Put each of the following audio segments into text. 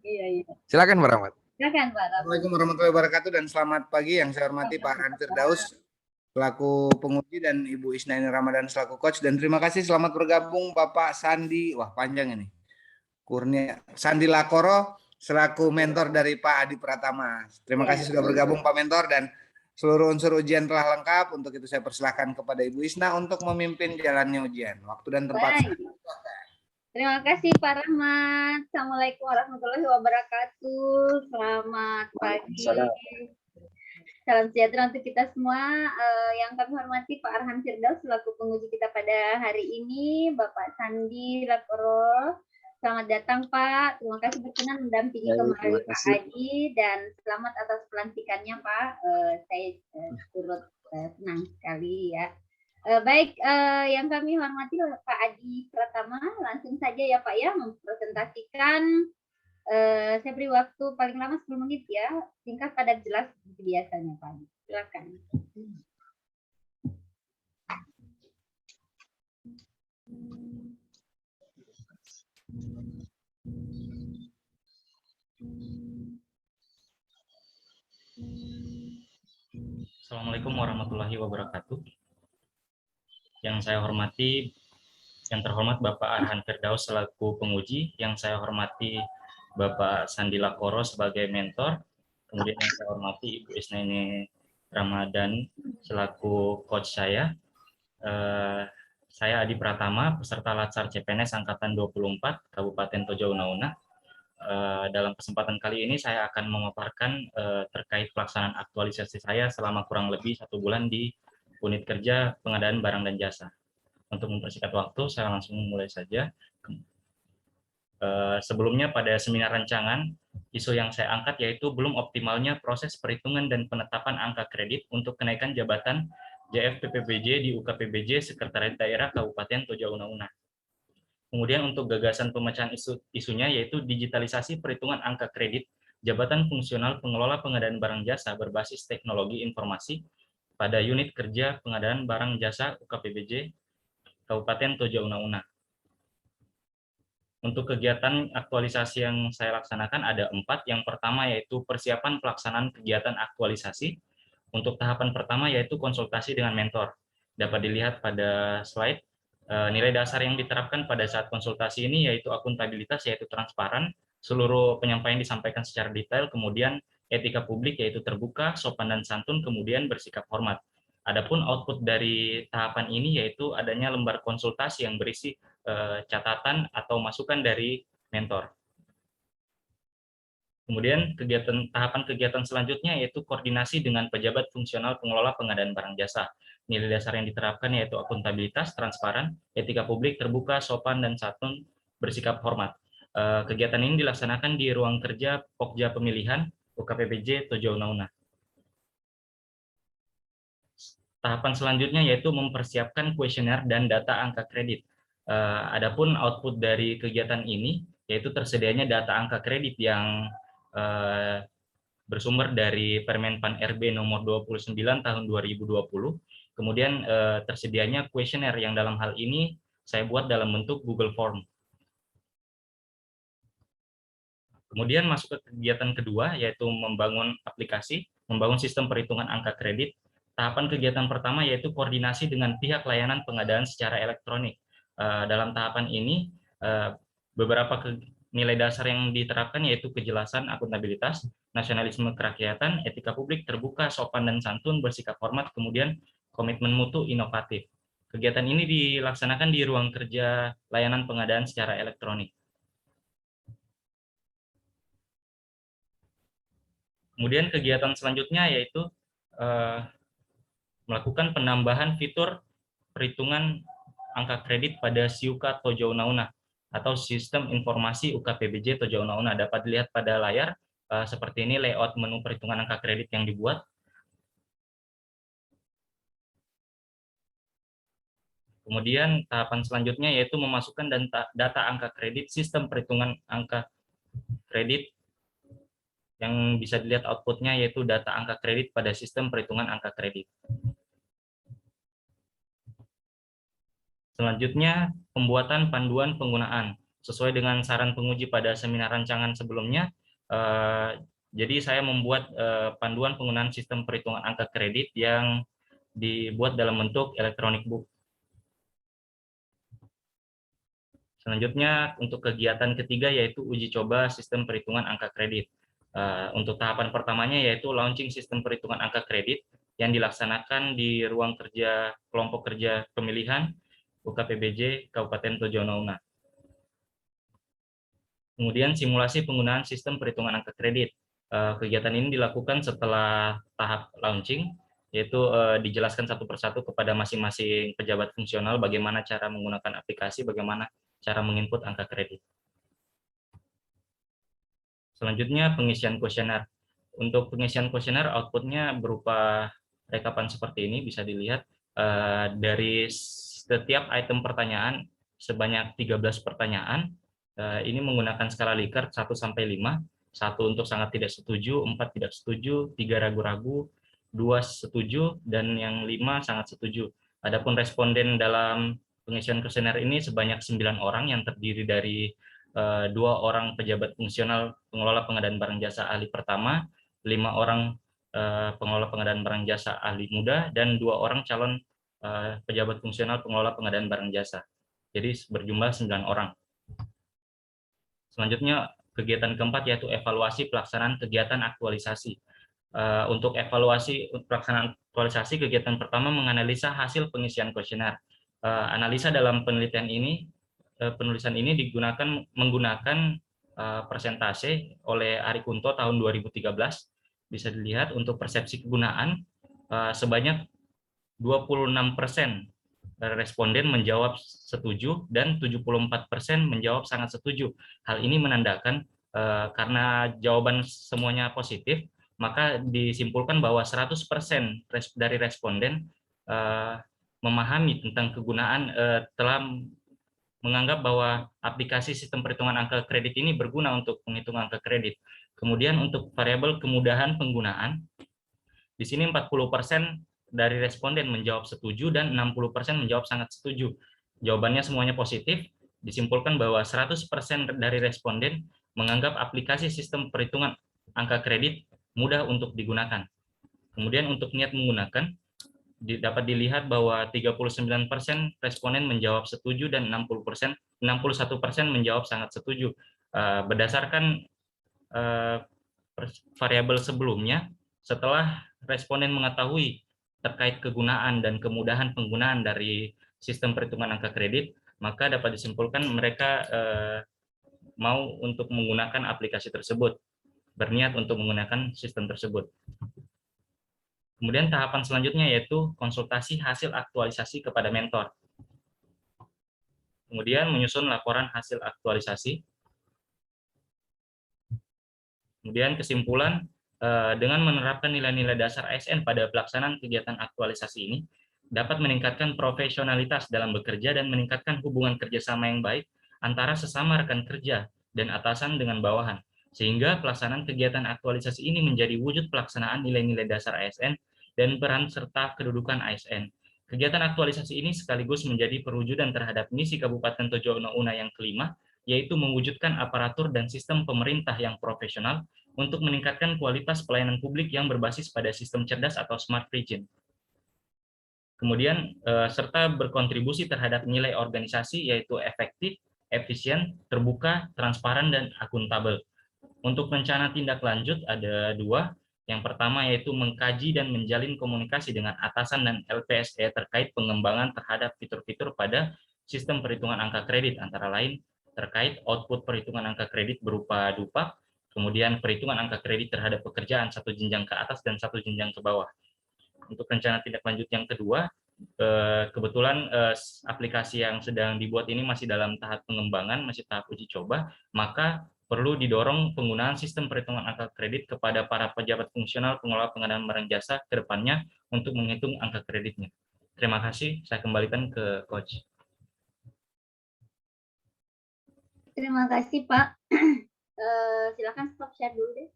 Iya, iya. Silakan Pak Rahmat. Silakan Pak Rahmat. Assalamualaikum warahmatullahi wabarakatuh dan selamat pagi yang saya hormati Pak Arhan Firdaus selaku penguji dan Ibu Isnaini Ramadan selaku coach, dan terima kasih selamat bergabung Bapak Sandi, wah panjang ini, Kurnia Sandi Lakoro selaku mentor dari Pak Adi Pratama. Terima kasih sudah bergabung Pak Mentor, dan seluruh unsur ujian telah lengkap. Untuk itu saya persilahkan kepada Ibu Isna untuk memimpin jalannya ujian. Waktu dan tempat. Terima kasih Pak Rahmat. Assalamualaikum warahmatullahi wabarakatuh. Selamat pagi. Salam sejahtera untuk kita semua. Yang kami hormati Pak Arhan Firdaus selaku penguji kita pada hari ini, Bapak Sandi Lakoro. Selamat datang Pak. Terima kasih berkenan mendampingi kembali Pak Adi, dan selamat atas pelantikannya Pak. Saya turut senang sekali ya. Baik, yang kami hormati Pak Adi Pratama, langsung saja ya Pak ya mempresentasikan. Saya beri waktu paling lama 10 menit ya, singkat padat jelas seperti biasanya Pak Adi. Silakan. Assalamualaikum warahmatullahi wabarakatuh. Yang saya hormati, yang terhormat Bapak Arhan Firdaus selaku penguji, yang saya hormati Bapak Sandi Lakoro sebagai mentor, kemudian yang saya hormati Ibu Isnaini Ramadan selaku coach saya. Saya Adi Pratama, peserta Latsar CPNS Angkatan 24, Kabupaten Tojo Una-Una. Dalam kesempatan kali ini saya akan memaparkan terkait pelaksanaan aktualisasi saya selama kurang lebih 1 bulan di unit kerja pengadaan barang dan jasa. Untuk mempersingkat waktu, saya langsung mulai saja. Sebelumnya pada seminar rancangan, isu yang saya angkat yaitu belum optimalnya proses perhitungan dan penetapan angka kredit untuk kenaikan jabatan JFPPBJ di UKPBJ Sekretariat Daerah Kabupaten Tojo Una-Una. Kemudian untuk gagasan pemecahan isunya yaitu digitalisasi perhitungan angka kredit jabatan fungsional pengelola pengadaan barang jasa berbasis teknologi informasi pada unit kerja pengadaan barang jasa UKPBJ Kabupaten Tojo Una-Una. Untuk kegiatan aktualisasi yang saya laksanakan ada 4. Yang pertama yaitu persiapan pelaksanaan kegiatan aktualisasi. Untuk tahapan pertama yaitu konsultasi dengan mentor. Dapat dilihat pada slide. Nilai dasar yang diterapkan pada saat konsultasi ini yaitu akuntabilitas, yaitu transparan, seluruh penyampaian disampaikan secara detail, kemudian etika publik yaitu terbuka, sopan dan santun, kemudian bersikap hormat. Adapun output dari tahapan ini yaitu adanya lembar konsultasi yang berisi catatan atau masukan dari mentor. Kemudian tahapan kegiatan selanjutnya yaitu koordinasi dengan pejabat fungsional pengelola pengadaan barang jasa. Nilai dasar yang diterapkan yaitu akuntabilitas, transparan, etika publik, terbuka, sopan dan santun, bersikap hormat. Kegiatan ini dilaksanakan di ruang kerja Pokja Pemilihan UKPBJ Tojo Una-Una. Tahapan selanjutnya yaitu mempersiapkan kuesioner dan data angka kredit. Adapun output dari kegiatan ini yaitu tersedianya data angka kredit yang bersumber dari Permenpan RB nomor 29 tahun 2020. Kemudian tersedianya kuesioner yang dalam hal ini saya buat dalam bentuk Google Form. Kemudian masuk ke kegiatan kedua yaitu membangun aplikasi, membangun sistem perhitungan angka kredit. Tahapan kegiatan pertama yaitu koordinasi dengan pihak layanan pengadaan secara elektronik. Dalam tahapan ini beberapa nilai dasar yang diterapkan yaitu kejelasan, akuntabilitas, nasionalisme kerakyatan, etika publik, terbuka, sopan dan santun, bersikap hormat, kemudian komitmen mutu, inovatif. Kegiatan ini dilaksanakan di ruang kerja layanan pengadaan secara elektronik. Kemudian kegiatan selanjutnya yaitu melakukan penambahan fitur perhitungan angka kredit pada SIUKA Tojo Una-Una atau Sistem Informasi UKPBJ Tojo Una-Una. Dapat dilihat pada layar seperti ini layout menu perhitungan angka kredit yang dibuat. Kemudian tahapan selanjutnya yaitu memasukkan data angka kredit sistem perhitungan angka kredit yang bisa dilihat outputnya yaitu data angka kredit pada sistem perhitungan angka kredit. Selanjutnya, pembuatan panduan penggunaan. sesuai dengan saran penguji pada seminar rancangan sebelumnya, jadi saya membuat panduan penggunaan sistem perhitungan angka kredit yang dibuat dalam bentuk electronic book. Selanjutnya untuk kegiatan ketiga yaitu uji coba sistem perhitungan angka kredit. Untuk tahapan pertamanya yaitu launching sistem perhitungan angka kredit yang dilaksanakan di ruang kerja kelompok kerja pemilihan UKPBJ Kabupaten Tojo Una. Kemudian simulasi penggunaan sistem perhitungan angka kredit. Kegiatan ini dilakukan setelah tahap launching, yaitu dijelaskan satu persatu kepada masing-masing pejabat fungsional bagaimana cara menggunakan aplikasi, bagaimana cara menginput angka kredit. Selanjutnya pengisian kuesioner. Untuk pengisian kuesioner outputnya berupa rekapan seperti ini, bisa dilihat dari setiap item pertanyaan sebanyak 13 pertanyaan. Ini menggunakan skala Likert 1 sampai 5. 1 untuk sangat tidak setuju, 4 tidak setuju, 3 ragu-ragu, 2 setuju, dan yang 5 sangat setuju. Adapun responden dalam pengisian kuesioner ini sebanyak 9 orang yang terdiri dari 2 orang pejabat fungsional pengelola pengadaan barang jasa ahli pertama, 5 orang pengelola pengadaan barang jasa ahli muda, dan 2 orang calon pejabat fungsional pengelola pengadaan barang jasa. Jadi berjumlah 9 orang. Selanjutnya kegiatan keempat yaitu evaluasi pelaksanaan kegiatan aktualisasi. Untuk evaluasi pelaksanaan aktualisasi, kegiatan pertama menganalisa hasil pengisian kuesioner. Analisa dalam penelitian ini, penulisan ini menggunakan persentase oleh Ari Kunto tahun 2013. Bisa dilihat untuk persepsi kegunaan sebanyak 26% responden menjawab setuju dan 74% menjawab sangat setuju. Hal ini menandakan karena jawaban semuanya positif, maka disimpulkan bahwa 100% dari responden memahami tentang kegunaan, telah menganggap bahwa aplikasi sistem perhitungan angka kredit ini berguna untuk menghitung angka kredit. Kemudian untuk variabel kemudahan penggunaan, di sini 40% dari responden menjawab setuju dan 60% menjawab sangat setuju. Jawabannya semuanya positif, disimpulkan bahwa 100% dari responden menganggap aplikasi sistem perhitungan angka kredit mudah untuk digunakan. Kemudian untuk niat menggunakan, dapat dilihat bahwa 39% responden menjawab setuju dan 61% menjawab sangat setuju. Berdasarkan variabel sebelumnya, setelah responden mengetahui terkait kegunaan dan kemudahan penggunaan dari sistem perhitungan angka kredit, maka dapat disimpulkan mereka mau untuk menggunakan aplikasi tersebut, berniat untuk menggunakan sistem tersebut. Kemudian tahapan selanjutnya yaitu konsultasi hasil aktualisasi kepada mentor. Kemudian menyusun laporan hasil aktualisasi. Kemudian kesimpulan, dengan menerapkan nilai-nilai dasar ASN pada pelaksanaan kegiatan aktualisasi ini, dapat meningkatkan profesionalitas dalam bekerja dan meningkatkan hubungan kerjasama yang baik antara sesama rekan kerja dan atasan dengan bawahan, sehingga pelaksanaan kegiatan aktualisasi ini menjadi wujud pelaksanaan nilai-nilai dasar ASN dan peran serta kedudukan ASN. Kegiatan aktualisasi ini sekaligus menjadi perwujudan terhadap misi Kabupaten Tojo Una yang kelima, yaitu mewujudkan aparatur dan sistem pemerintah yang profesional untuk meningkatkan kualitas pelayanan publik yang berbasis pada sistem cerdas atau smart region. Kemudian serta berkontribusi terhadap nilai organisasi yaitu efektif, efisien, terbuka, transparan, dan akuntabel. Untuk rencana tindak lanjut ada 2. Yang pertama yaitu mengkaji dan menjalin komunikasi dengan atasan dan LPSE terkait pengembangan terhadap fitur-fitur pada sistem perhitungan angka kredit, antara lain terkait output perhitungan angka kredit berupa DUPAK, kemudian perhitungan angka kredit terhadap pekerjaan 1 jenjang ke atas dan 1 jenjang ke bawah. Untuk rencana tindak lanjut yang kedua, kebetulan aplikasi yang sedang dibuat ini masih dalam tahap pengembangan, masih tahap uji coba, maka perlu didorong penggunaan sistem perhitungan angka kredit kepada para pejabat fungsional pengelola pengadaan barang jasa ke depannya untuk menghitung angka kreditnya. Terima kasih, saya kembalikan ke Coach. Terima kasih, Pak. Silakan stop share dulu deh.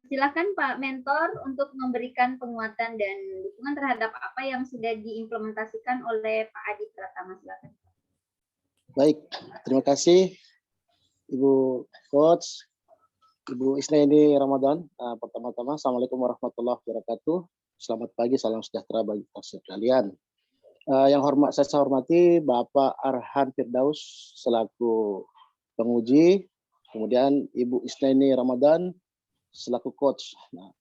Silakan Pak Mentor untuk memberikan penguatan dan dukungan terhadap apa yang sudah diimplementasikan oleh Pak Adi Pratama. Silakan. Baik, terima kasih Ibu Coach, Ibu Isnaini Ramadan. Pertama-tama, Assalamualaikum warahmatullahi wabarakatuh. Selamat pagi, salam sejahtera bagi kita sekalian. Yang saya hormati Bapak Arhan Firdaus selaku penguji, kemudian Ibu Isnaini Ramadan selaku coach. Nah,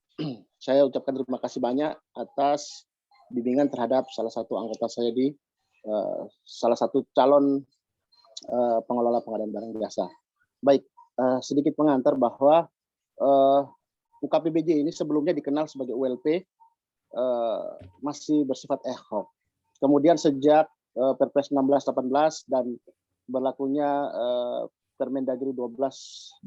saya ucapkan terima kasih banyak atas bimbingan terhadap salah satu anggota saya di salah satu calon pengelola pengadaan barang jasa. Baik, sedikit pengantar bahwa UKPBJ ini sebelumnya dikenal sebagai ULP, masih bersifat ad hoc. Kemudian sejak Perpres 16/18 dan berlakunya Permendagri 12/2019,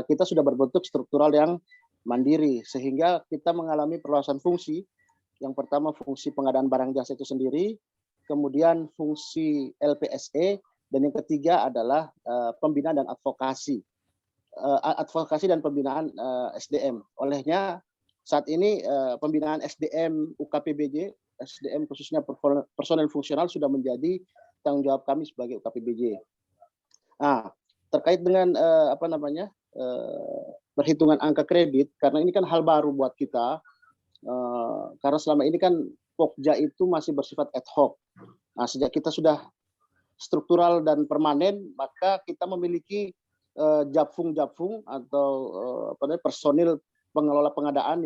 kita sudah berbentuk struktural yang mandiri, sehingga kita mengalami perluasan fungsi. Yang pertama fungsi pengadaan barang jasa itu sendiri, kemudian fungsi LPSE, dan yang ketiga adalah pembinaan dan advokasi dan pembinaan SDM. Olehnya saat ini pembinaan SDM UKPBJ, SDM khususnya personel fungsional sudah menjadi tanggung jawab kami sebagai UKPBJ. Nah, terkait dengan perhitungan angka kredit, karena ini kan hal baru buat kita, karena selama ini kan Pokja itu masih bersifat ad hoc. Nah, sejak kita sudah struktural dan permanen, maka kita memiliki japfung atau personil pengelola pengadaan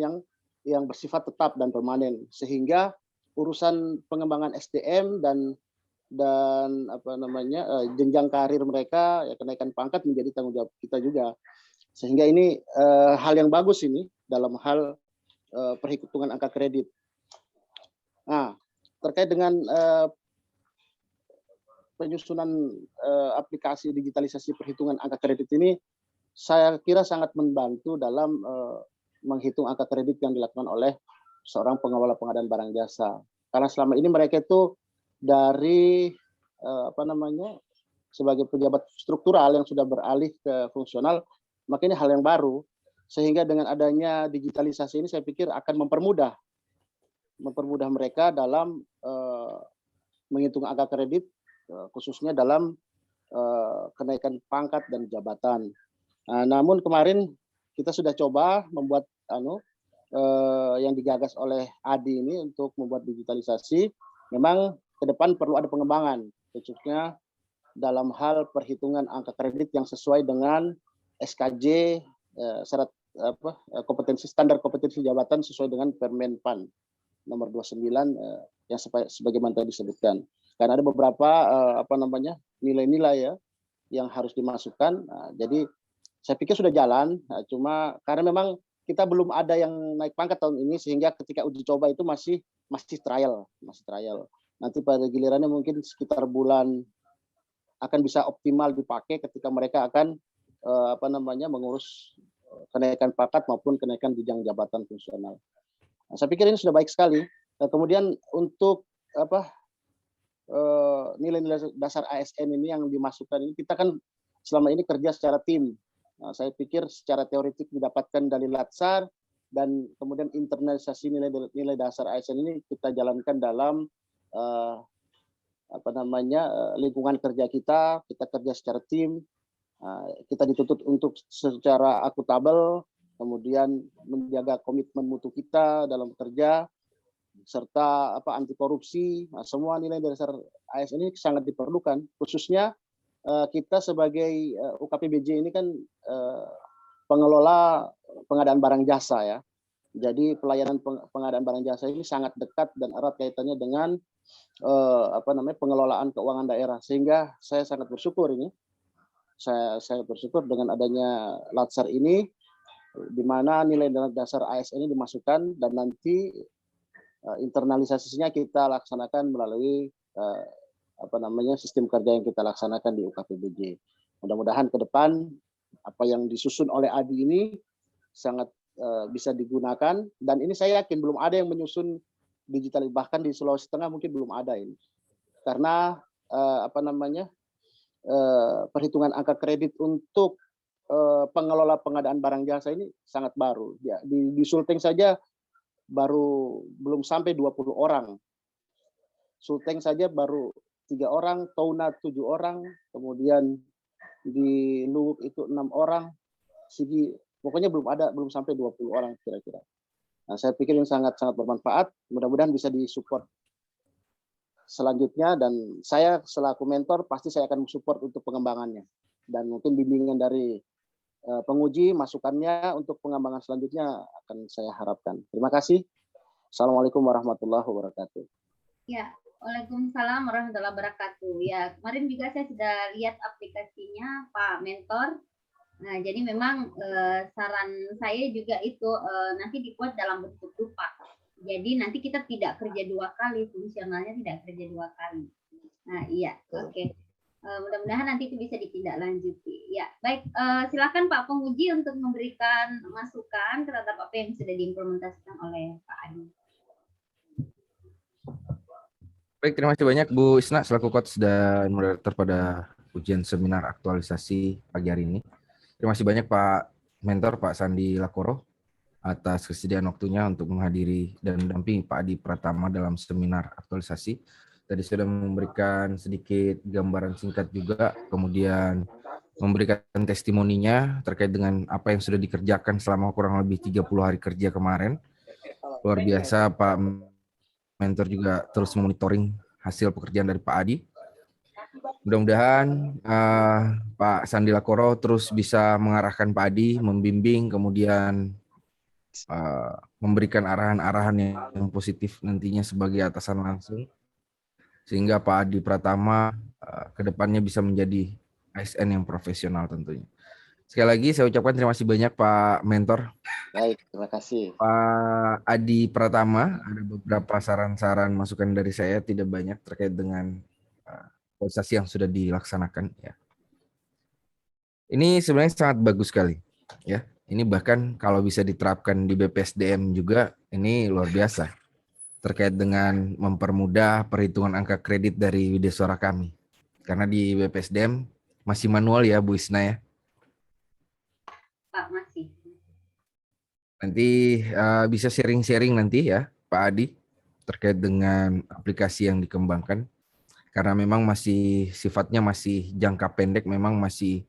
yang bersifat tetap dan permanen, sehingga urusan pengembangan SDM dan jenjang karir mereka, ya, kenaikan pangkat menjadi tanggung jawab kita juga, sehingga ini hal yang bagus ini dalam hal perhitungan angka kredit. Nah, terkait dengan penyusunan aplikasi digitalisasi perhitungan angka kredit ini, saya kira sangat membantu dalam menghitung angka kredit yang dilakukan oleh seorang pengelola pengadaan barang jasa. Karena selama ini mereka itu dari sebagai pejabat struktural yang sudah beralih ke fungsional, maka ini hal yang baru. Sehingga dengan adanya digitalisasi ini saya pikir akan mempermudah mereka dalam menghitung angka kredit, khususnya dalam kenaikan pangkat dan jabatan. Namun kemarin kita sudah coba membuat yang digagas oleh Adi ini untuk membuat digitalisasi. Memang ke depan perlu ada pengembangan, khususnya dalam hal perhitungan angka kredit yang sesuai dengan SKJ, syarat kompetensi, standar kompetensi jabatan sesuai dengan Permenpan nomor 29 yang sebagaimana tadi disebutkan. Karena ada beberapa nilai-nilai ya yang harus dimasukkan. Jadi saya pikir sudah jalan, cuma karena memang kita belum ada yang naik pangkat tahun ini, sehingga ketika uji coba itu masih trial. Nanti pada gilirannya mungkin sekitar bulan akan bisa optimal dipakai ketika mereka akan mengurus kenaikan pangkat maupun kenaikan jenjang jabatan fungsional. Nah, saya pikir ini sudah baik sekali. Kemudian untuk nilai-nilai dasar ASN ini yang dimasukkan ini, kita kan selama ini kerja secara tim. Nah, saya pikir secara teoretik didapatkan dari Latsar, dan kemudian internalisasi nilai dasar ASN ini kita jalankan dalam lingkungan kerja kita kerja secara tim. Kita dituntut untuk secara akuntabel, kemudian menjaga komitmen mutu kita dalam bekerja, serta anti korupsi. Nah, semua nilai dasar ASN ini sangat diperlukan, khususnya kita sebagai UKPBJ ini kan pengelola pengadaan barang jasa ya. Jadi pelayanan pengadaan barang jasa ini sangat dekat dan erat kaitannya dengan pengelolaan keuangan daerah, sehingga saya sangat bersyukur ini. Saya bersyukur dengan adanya Latsar ini, di mana nilai dasar ASN ini dimasukkan, dan nanti internalisasinya kita laksanakan melalui sistem kerja yang kita laksanakan di UKPBJ. Mudah-mudahan ke depan apa yang disusun oleh Adi ini sangat bisa digunakan, dan ini saya yakin belum ada yang menyusun digital, bahkan di Sulawesi Tengah mungkin belum ada ini, karena perhitungan angka kredit untuk pengelola pengadaan barang jasa ini sangat baru. Ya, di Sulteng saja baru belum sampai 20 orang. Sulteng saja baru 3 orang, Touna 7 orang, kemudian di Luwuk itu 6 orang, Sigi pokoknya belum sampai 20 orang kira-kira. Nah, saya pikir ini sangat bermanfaat. Mudah-mudahan bisa disupport selanjutnya, dan saya selaku mentor pasti saya akan support untuk pengembangannya, dan mungkin bimbingan dari penguji, masukannya untuk pengembangan selanjutnya akan saya harapkan. Terima kasih. Assalamualaikum warahmatullahi wabarakatuh. Ya, waalaikumsalam warahmatullahi wabarakatuh. Ya, kemarin juga saya sudah lihat aplikasinya Pak Mentor. Nah, jadi memang saran saya juga itu nanti dibuat dalam bentuk lupa. Jadi nanti kita tidak kerja 2 kali, fungsionalnya tidak kerja 2 kali. Nah, iya, oke. Mudah-mudahan nanti itu bisa ditindaklanjuti. Ya, baik. Silakan Pak Penguji untuk memberikan masukan terhadap apa yang sudah diimplementasikan oleh Pak Adi. Baik, terima kasih banyak Bu Isna selaku coach dan moderator pada ujian seminar aktualisasi pagi hari ini. Terima kasih banyak Pak Mentor, Pak Sandi Lakoro, atas kesediaan waktunya untuk menghadiri dan mendampingi Pak Adi Pratama dalam seminar aktualisasi. Tadi sudah memberikan sedikit gambaran singkat juga, kemudian memberikan testimoninya terkait dengan apa yang sudah dikerjakan selama kurang lebih 30 hari kerja kemarin. Luar biasa, Pak Mentor juga terus memonitoring hasil pekerjaan dari Pak Adi. Mudah-mudahan Pak Sandi Lakoro terus bisa mengarahkan Pak Adi, membimbing, kemudian memberikan arahan-arahan yang positif nantinya sebagai atasan langsung, sehingga Pak Adi Pratama kedepannya bisa menjadi ASN yang profesional tentunya. Sekali lagi saya ucapkan terima kasih banyak Pak Mentor. Baik, terima kasih. Pak Adi Pratama, ada beberapa saran-saran masukan dari saya, tidak banyak, terkait dengan aktualisasi yang sudah dilaksanakan. Ya. Ini sebenarnya sangat bagus sekali. Ya. Ini bahkan kalau bisa diterapkan di BPSDM juga, ini luar biasa. Terkait dengan mempermudah perhitungan angka kredit dari Wideswara kami. Karena di BPSDM masih manual ya Bu Isna ya. Pak, masih. Nanti bisa sharing-sharing nanti ya Pak Adi terkait dengan aplikasi yang dikembangkan. Karena memang masih sifatnya masih jangka pendek, memang masih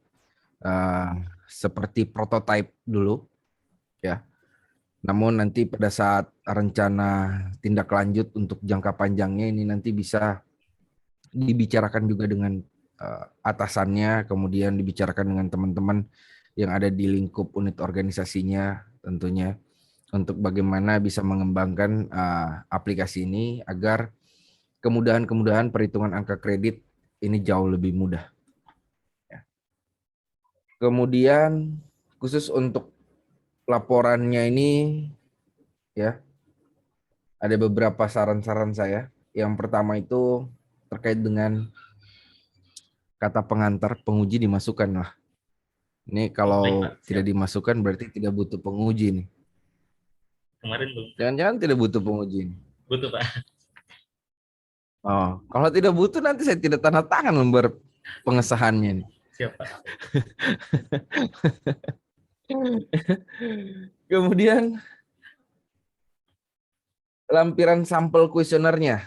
seperti prototipe dulu ya. Namun nanti pada saat rencana tindak lanjut untuk jangka panjangnya ini nanti bisa dibicarakan juga dengan atasannya, kemudian dibicarakan dengan teman-teman yang ada di lingkup unit organisasinya tentunya, untuk bagaimana bisa mengembangkan aplikasi ini agar kemudahan-kemudahan perhitungan angka kredit ini jauh lebih mudah. Ya. Kemudian khusus untuk laporannya ini ya, ada beberapa saran-saran saya. Yang pertama itu terkait dengan kata pengantar penguji dimasukkan lah. Ini kalau tidak dimasukkan berarti tidak butuh penguji nih. Kemarin belum. Jangan-jangan tidak butuh penguji nih. Butuh Pak. Oh, kalau tidak butuh nanti saya tidak tanda tangan lembar pengesahannya nih. Siap Pak. Kemudian lampiran sampel kuesionernya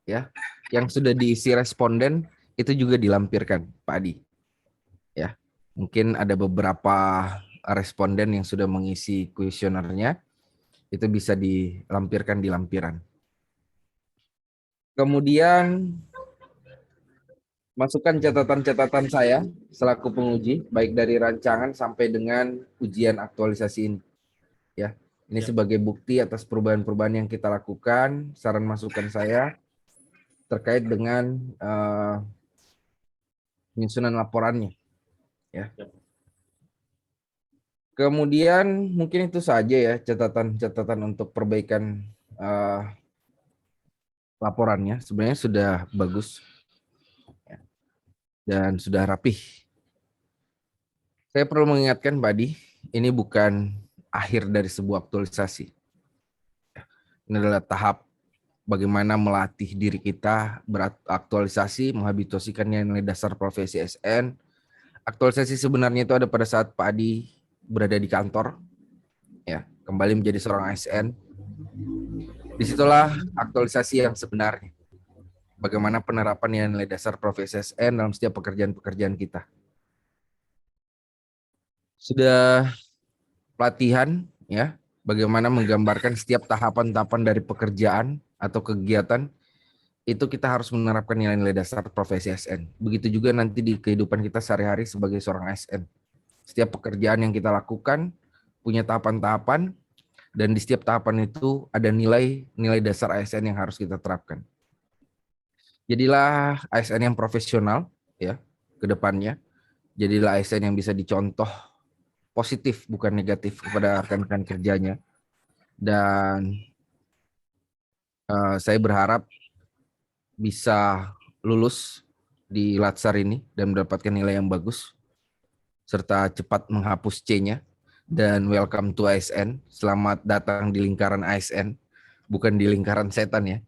ya, yang sudah diisi responden itu juga dilampirkan Pak Adi. Ya. Mungkin ada beberapa responden yang sudah mengisi kuesionernya, itu bisa dilampirkan di lampiran. Kemudian masukkan catatan-catatan saya selaku penguji, baik dari rancangan sampai dengan ujian aktualisasi ini. Ya, ini sebagai bukti atas perubahan-perubahan yang kita lakukan, saran masukan saya terkait dengan penyusunan laporannya. Ya. Kemudian mungkin itu saja ya catatan-catatan untuk perbaikan laporannya. Sebenarnya sudah bagus dan sudah rapih. Saya perlu mengingatkan Pak Adi, ini bukan akhir dari sebuah aktualisasi. Ini adalah tahap bagaimana melatih diri kita beraktualisasi, menghabituasikan nilai dasar profesi ASN. Aktualisasi sebenarnya itu ada pada saat Pak Adi berada di kantor, ya, kembali menjadi seorang ASN. Disitulah aktualisasi yang sebenarnya. Bagaimana penerapan nilai dasar profesi ASN dalam setiap pekerjaan-pekerjaan kita. Sudah pelatihan, ya, bagaimana menggambarkan setiap tahapan-tahapan dari pekerjaan atau kegiatan, itu kita harus menerapkan nilai-nilai dasar profesi ASN. Begitu juga nanti di kehidupan kita sehari-hari sebagai seorang ASN. Setiap pekerjaan yang kita lakukan punya tahapan-tahapan, dan di setiap tahapan itu ada nilai dasar ASN yang harus kita terapkan. Jadilah ASN yang profesional, ya, ke depannya. Jadilah ASN yang bisa dicontoh positif, bukan negatif kepada rekan-rekan kerjanya. Dan saya berharap bisa lulus di Latsar ini dan mendapatkan nilai yang bagus, serta cepat menghapus C-nya. Dan welcome to ASN, selamat datang di lingkaran ASN, bukan di lingkaran setan ya,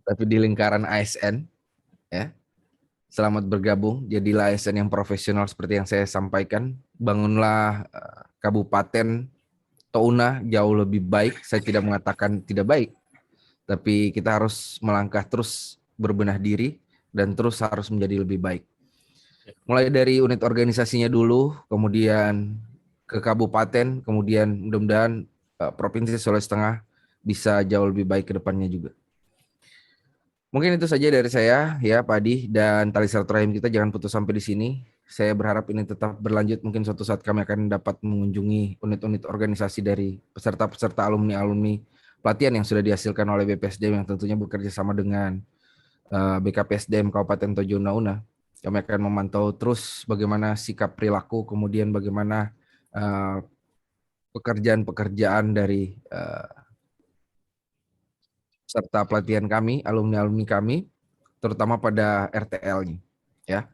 tapi di lingkaran ASN, ya. Selamat bergabung, jadilah ASN yang profesional seperti yang saya sampaikan. Bangunlah Kabupaten Touna jauh lebih baik. Saya tidak mengatakan tidak baik, tapi kita harus melangkah terus berbenah diri dan terus harus menjadi lebih baik. Mulai dari unit organisasinya dulu, kemudian ke kabupaten, kemudian mudah-mudahan Provinsi Sulawesi Tengah bisa jauh lebih baik ke depannya juga. Mungkin itu saja dari saya, ya Pak Adi, dan tali silaturahim kita jangan putus sampai di sini. Saya berharap ini tetap berlanjut. Mungkin suatu saat kami akan dapat mengunjungi unit-unit organisasi dari peserta-peserta alumni-alumni pelatihan yang sudah dihasilkan oleh BPSDM yang tentunya bekerja sama dengan BKPSDM Kabupaten Tojo Una. Kami akan memantau terus bagaimana sikap perilaku, kemudian bagaimana pekerjaan-pekerjaan dari serta pelatihan kami, alumni-alumni kami, terutama pada RTL-nya. Ya.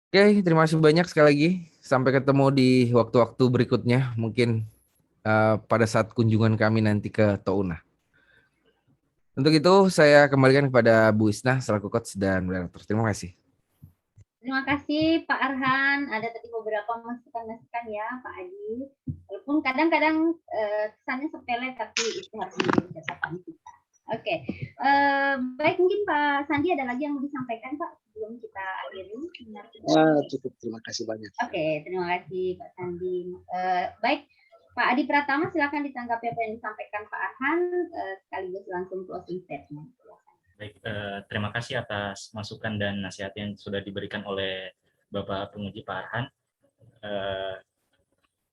Oke, terima kasih banyak sekali lagi. Sampai ketemu di waktu-waktu berikutnya, mungkin pada saat kunjungan kami nanti ke Touna. Untuk itu, saya kembalikan kepada Bu Isna selaku coach dan moderator. Terima kasih. Terima kasih Pak Arhan. Ada tadi beberapa masukan-masukan ya Pak Adi. Walaupun kadang-kadang kesannya sepele, tapi itu harus menjadi catatan kita. Oke. Baik, mungkin Pak Sandi ada lagi yang mau disampaikan Pak sebelum kita akhiri. Cukup, terima kasih banyak. Oke, terima kasih Pak Sandi. Baik, Pak Adi Pratama silakan ditanggapi apa yang disampaikan Pak Arhan, sekaligus langsung closing statement. Baik, terima kasih atas masukan dan nasihat yang sudah diberikan oleh Bapak Penguji Pak Arhan.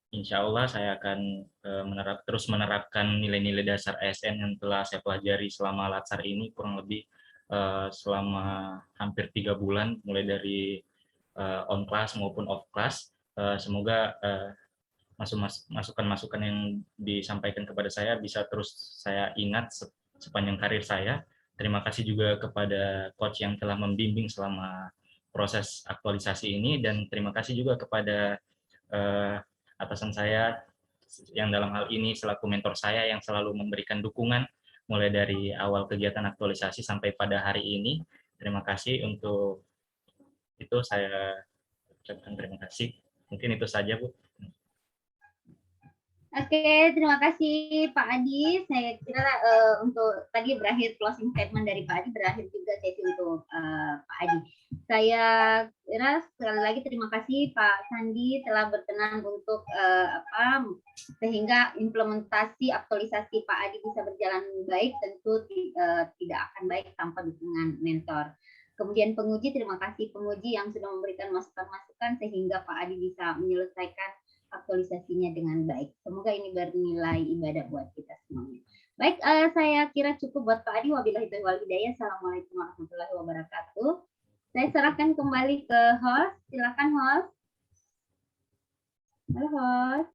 Insya Allah saya akan terus menerapkan nilai-nilai dasar ASN yang telah saya pelajari selama Latsar ini, kurang lebih selama hampir 3 bulan, mulai dari on class maupun off class. Semoga masukan-masukan yang disampaikan kepada saya bisa terus saya ingat sepanjang karir saya. Terima kasih juga kepada coach yang telah membimbing selama proses aktualisasi ini, dan terima kasih juga kepada atasan saya yang dalam hal ini selaku mentor saya yang selalu memberikan dukungan mulai dari awal kegiatan aktualisasi sampai pada hari ini. Terima kasih, untuk itu saya ucapkan terima kasih. Mungkin itu saja, Bu. Oke, terima kasih Pak Adi. Saya kira untuk tadi berakhir closing statement dari Pak Adi, berakhir juga sesi untuk Pak Adi. Saya kira sekali lagi terima kasih Pak Sandi telah berkenan untuk sehingga implementasi aktualisasi Pak Adi bisa berjalan baik. Tentu tidak akan baik tanpa dukungan mentor. Kemudian penguji, terima kasih penguji yang sudah memberikan masukan-masukan sehingga Pak Adi bisa menyelesaikan aktualisasinya dengan baik. Semoga ini bernilai ibadah buat kita semuanya. Baik, saya kira cukup buat Pak Adi. Wabillahi taufiq wal hidayah. Assalamualaikum warahmatullahi wabarakatuh. Saya serahkan kembali ke host. Silakan host. Halo host.